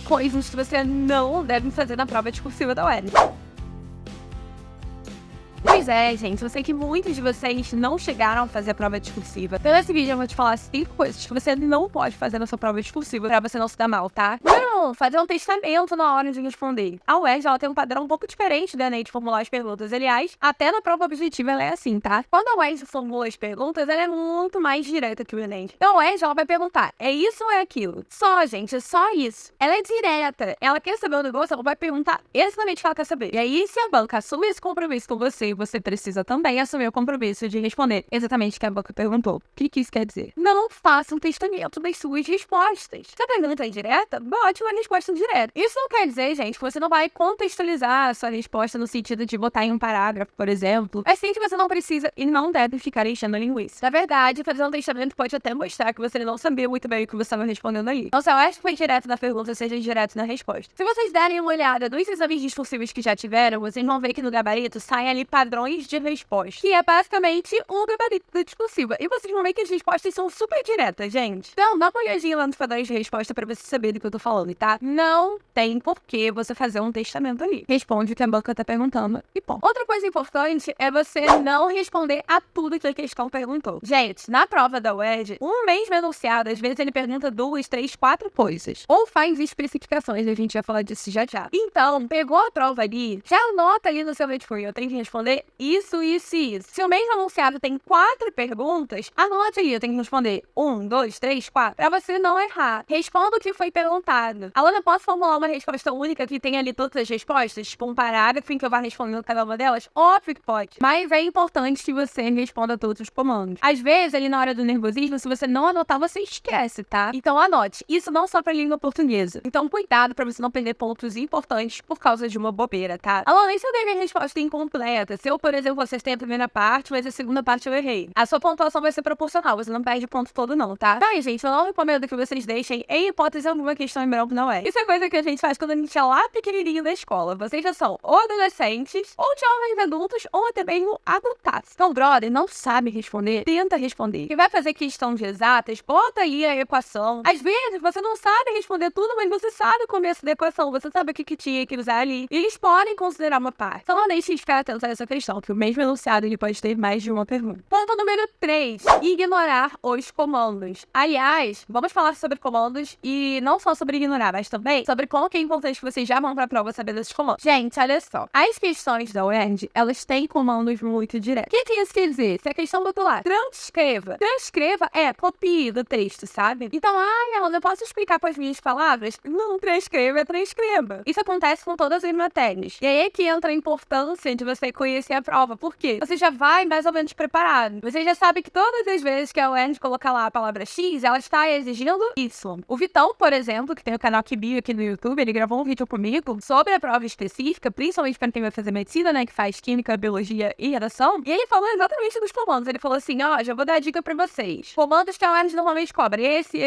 coisas que você não deve fazer na prova discursiva da UERJ. Pois é, gente, eu sei que muitos de vocês não chegaram a fazer a prova discursiva. Então, nesse vídeo eu vou te falar 5 coisas que você não pode fazer na sua prova discursiva pra você não se dar mal, tá? Não, fazer um testamento na hora de responder. A UERJ, ela tem um padrão um pouco diferente da Enem de formular as perguntas. Aliás, até na prova objetiva ela é assim, tá? Quando a UERJ formula as perguntas, ela é muito mais direta que o Enem. Então, a UERJ, ela vai perguntar, é isso ou é aquilo? Só, gente, é só isso. Ela é direta. Ela quer saber o negócio, ela vai perguntar exatamente o que ela quer saber. E aí, se a banca assume esse compromisso com você precisa também assumir o compromisso de responder exatamente o que a banca perguntou. O que isso quer dizer? Não faça um testamento das suas respostas. Se a pergunta é indireta, bote uma resposta direta. Isso não quer dizer, gente, que você não vai contextualizar a sua resposta no sentido de botar em um parágrafo, por exemplo. É sim que você não precisa e não deve ficar enchendo a linguiça. Na verdade, fazer um testamento pode até mostrar que você não sabia muito bem o que você estava respondendo ali. Então, se eu acho que foi direto na pergunta, seja direto na resposta. Se vocês derem uma olhada nos exames discursivos que já tiveram, vocês vão ver que no gabarito saem ali padrões de resposta, que é basicamente um gabarito da discursiva. E vocês vão ver que as respostas são super diretas, gente. Então, dá uma olhadinha lá nos padrões de resposta pra você saber do que eu tô falando, tá? Não tem por que você fazer um testamento ali. Responde o que a banca tá perguntando e bom. Outra coisa importante é você não responder a tudo que a questão perguntou. Gente, na prova da UERJ, um mesmo enunciado, às vezes ele pergunta 2, 3, 4 coisas. Ou faz especificações, a gente vai falar disso já já. Então, pegou a prova ali, já anota ali no seu netflix, eu tenho que responder isso, isso e isso. Se o mesmo enunciado tem 4 perguntas, anote ali, eu tenho que responder 1, 2, 3, 4, pra você não errar. Responda o que foi perguntado. Alana, posso formular uma resposta única que tenha ali todas as respostas? Tipo um parágrafo em que eu vá respondendo cada uma delas? Óbvio que pode. Mas é importante que você responda todos os comandos. Às vezes, ali na hora do nervosismo, se você não anotar, você esquece, tá? Então anote. Isso não só pra língua portuguesa. Então cuidado pra você não perder pontos importantes por causa de uma bobeira, tá? Alana, e se eu dei minha resposta incompleta? Se eu, por exemplo, vocês têm a primeira parte, mas a segunda parte eu errei. A sua pontuação vai ser proporcional, você não perde ponto todo não, tá? Aí, gente, eu não recomendo que vocês deixem, em hipótese alguma, questão em branco não é. Isso é coisa que a gente faz quando a gente é lá pequenininho da escola. Vocês já são ou adolescentes, ou jovens adultos, ou até mesmo adultas. Então, brother, não sabe responder, tenta responder. Que vai fazer questão de exatas, bota aí a equação. Às vezes, você não sabe responder tudo, mas você sabe o começo da equação, você sabe o que tinha que usar ali. E eles podem considerar uma parte. Então, não deixe de ficar atento a essa questão, que o mesmo enunciado ele pode ter mais de uma pergunta. Ponto número 3. Ignorar os comandos. Aliás, vamos falar sobre comandos e não só sobre ignorar, mas também sobre como que é importante que vocês já vão pra prova saber desses comandos. Gente, olha só. As questões da UERJ, elas têm comandos muito diretos. O que isso quer dizer? Se a questão botou lá, transcreva. Transcreva é copie do texto, sabe? Então, eu posso explicar com as minhas palavras? Não, transcreva, transcreva. Isso acontece com todas as matérias. E aí é que entra a importância de você conhecer a prova. Por quê? Você já vai mais ou menos preparado. Você já sabe que todas as vezes que a UERJ colocar lá a palavra X, ela está exigindo Y. O Vitão, por exemplo, que tem o canal Kibio aqui no YouTube, ele gravou um vídeo comigo sobre a prova específica, principalmente para quem vai fazer medicina, né, que faz química, biologia e redação, e ele falou exatamente dos comandos. Ele falou assim, já vou dar a dica pra vocês. Comandos que a UERJ normalmente cobra, esse.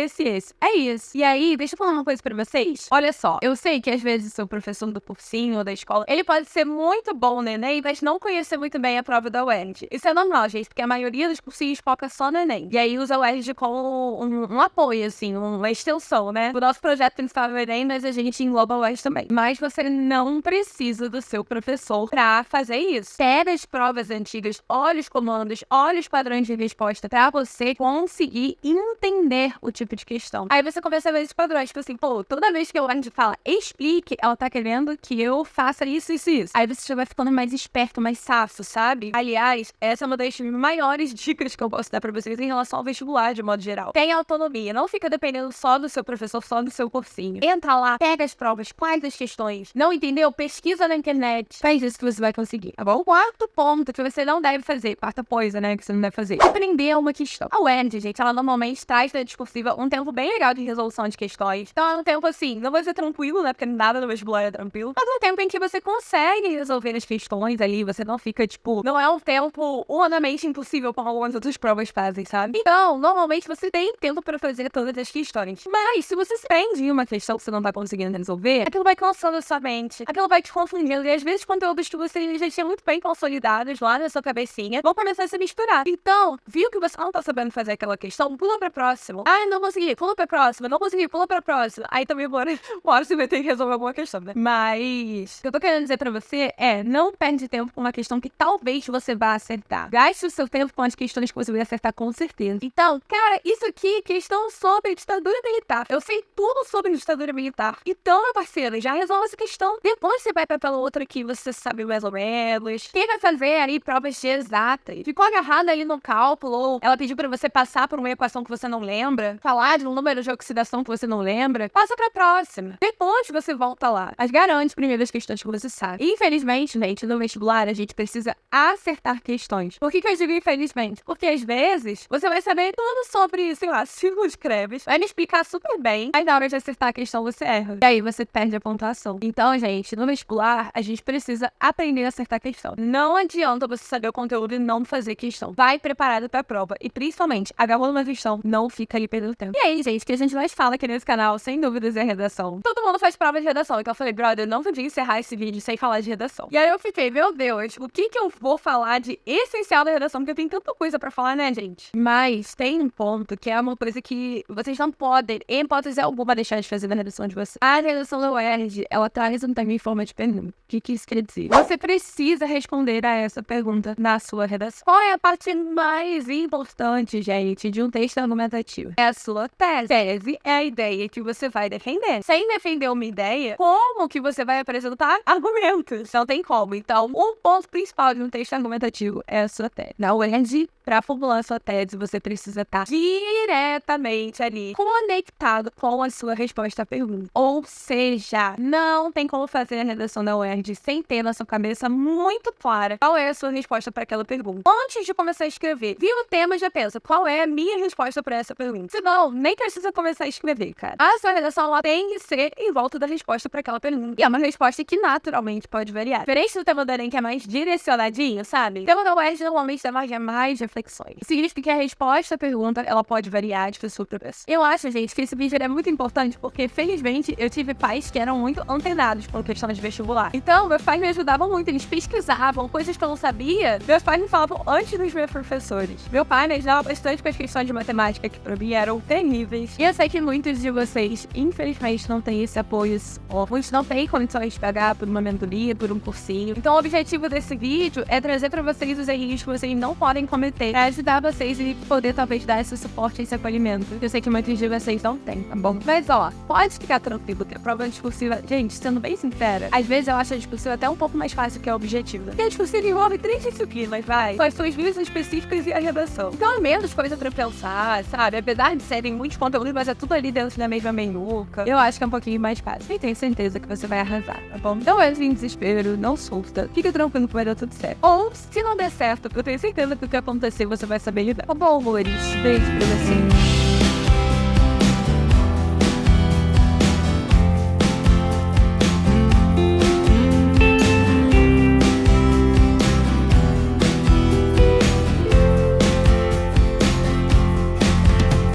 É isso. E aí, deixa eu falar uma coisa pra vocês. Olha só, eu sei que às vezes o seu professor do cursinho ou da escola, ele pode ser muito bom no Enem, mas não conhecer muito bem a prova da UERJ. Isso é normal, gente, porque a maioria dos cursinhos foca só no Enem. E aí usa a UERJ como um apoio, assim, uma extensão, né? O nosso projeto principal é o Enem, mas a gente engloba a UERJ também. Mas você não precisa do seu professor pra fazer isso. Pega as provas antigas, olha os comandos, olha os padrões de resposta pra você conseguir entender o tipo de questão. Aí você começa a ver esses padrões, tipo assim, toda vez que a UERJ fala explique, ela tá querendo que eu faça isso. Aí você já vai ficando mais esperto, mais safo, sabe? Aliás, essa é uma das maiores dicas que eu posso dar pra vocês em relação ao vestibular, de modo geral. Tenha autonomia, não fica dependendo só do seu professor, só do seu cursinho. Entra lá, pega as provas, quais as questões. Não entendeu? Pesquisa na internet. Faz isso que você vai conseguir, tá bom? Quarto ponto que você não deve fazer, quarta coisa, né, que você não deve fazer. Aprender uma questão. A UERJ, gente, ela normalmente traz na discursiva um tempo bem legal de resolução de questões. Então é um tempo assim, não vai ser tranquilo, né, porque nada no vestibular é tranquilo, mas é um tempo em que você consegue resolver as questões ali, você não fica, tipo, não é um tempo humanamente impossível como algumas outras provas fazem, sabe? Então, normalmente você tem tempo pra fazer todas as questões. Mas, se você se prende em uma questão, questão que você não tá conseguindo resolver, aquilo vai cansando a sua mente, aquilo vai te confundindo, e às vezes conteúdos que você já tinha muito bem consolidados lá na sua cabecinha vão começar a se misturar. Então, viu que você não tá sabendo fazer aquela questão, pula pra próxima. Ai, não consegui, pula pra próxima, não consegui, pula pra próxima. Aí também uma hora você vai ter que resolver alguma questão, né? Mas, o que eu tô querendo dizer pra você é, não perde tempo com uma questão que talvez você vá acertar. Gaste o seu tempo com as questões que você vai acertar com certeza. Então, cara, isso aqui, questão sobre ditadura militar. Eu sei tudo sobre ditadura militar. Então, meu parceiro, já resolve essa questão. Depois você vai pra pela outra que você sabe mais ou menos. Quem vai fazer ali provas de exatas? Ficou agarrada ali no cálculo, ou ela pediu pra você passar por uma equação que você não lembra, falar de um número de oxidação que você não lembra, passa pra próxima. Depois você volta lá. Mas garante primeiro as questões que você sabe. Infelizmente, gente, no vestibular a gente precisa acertar questões. Por que eu digo infelizmente? Porque às vezes você vai saber tudo sobre, sei lá, círculos de Krebs, vai me explicar super bem, aí na hora de acertar a questão você erra. E aí você perde a pontuação. Então, gente, no vestibular a gente precisa aprender a acertar a questão. Não adianta você saber o conteúdo e não fazer questão. Vai preparado pra prova. E principalmente, agarrou numa questão, não fica ali perdendo tempo. E aí, gente, o que a gente mais fala aqui nesse canal, sem dúvidas, é redação. Todo mundo faz prova de redação. Então eu falei, brother, eu não podia encerrar esse vídeo sem falar de redação. E aí eu fiquei, meu Deus, o que eu vou falar de essencial da redação? Porque eu tenho tanta coisa pra falar, né, gente? Mas tem um ponto que é uma coisa que vocês não podem, em hipótese alguma, deixar de fazer na redação de vocês. A redação da UERJ, ela traz um tema em forma de pergunta. O que isso quer dizer? Você precisa responder a essa pergunta na sua redação. Qual é a parte mais importante, gente, de um texto argumentativo? É a sua tese. Tese é a ideia que você vai defender. Sem defender uma ideia, como que você vai apresentar argumentos? Não tem como. Então, o ponto principal de um texto argumentativo é a sua tese. Na UERJ, para formular a sua tese, você precisa estar diretamente ali, conectado com a sua resposta à pergunta. Ou seja, não tem como fazer a redação da UERJ sem ter na sua cabeça muito clara qual é a sua resposta para aquela pergunta. Antes de começar a escrever, viu o tema e já pensa, qual é a minha resposta para essa pergunta? Senão, nem precisa começar a escrever, cara. A sua redação ela tem que ser em volta da resposta para aquela pergunta. E é uma resposta que naturalmente pode variar. Diferente do tema do Enem, que é mais direcionadinho, sabe? O tema da UERJ normalmente dá mais reflexões. Significa que a resposta à pergunta, ela pode variar de pessoa para pessoa. Eu acho, gente, que esse vídeo é muito importante porque, felizmente, eu tive pais que eram muito antenados por questão de vestibular. Então, meus pais me ajudavam muito, eles pesquisavam coisas que eu não sabia. Meus pais me falavam antes dos meus professores. Meu pai me ajudava bastante com as questões de matemática, que pra mim eram terríveis. E eu sei que muitos de vocês, infelizmente, não têm esse apoio, ou muitos não têm condições de pagar por uma mentoria, por um cursinho. Então, o objetivo desse vídeo é trazer pra vocês os erros que vocês não podem cometer, pra ajudar vocês e poder, talvez, dar esse suporte, esse acolhimento. Eu sei que muitos de vocês não têm, tá bom? Mas, ó, pode ficar tranquilo que a prova discursiva, gente, sendo bem sincera, às vezes eu acho a discursiva até um pouco mais fácil que a objetiva. Porque a discursiva envolve 3 disciplinas, vai. Quais são as views específicas e a redação. Então é menos coisa pra pensar, sabe? Apesar de serem muitos conteúdos, mas é tudo ali dentro da mesma menuca. Eu acho que é um pouquinho mais fácil. E tenho certeza que você vai arrasar, tá bom? Então entre em desespero, não surta. Fica tranquilo que vai dar tudo certo. Ou, se não der certo, eu tenho certeza que o que acontecer você vai saber lidar. Tá bom, amores? Beijo pra você.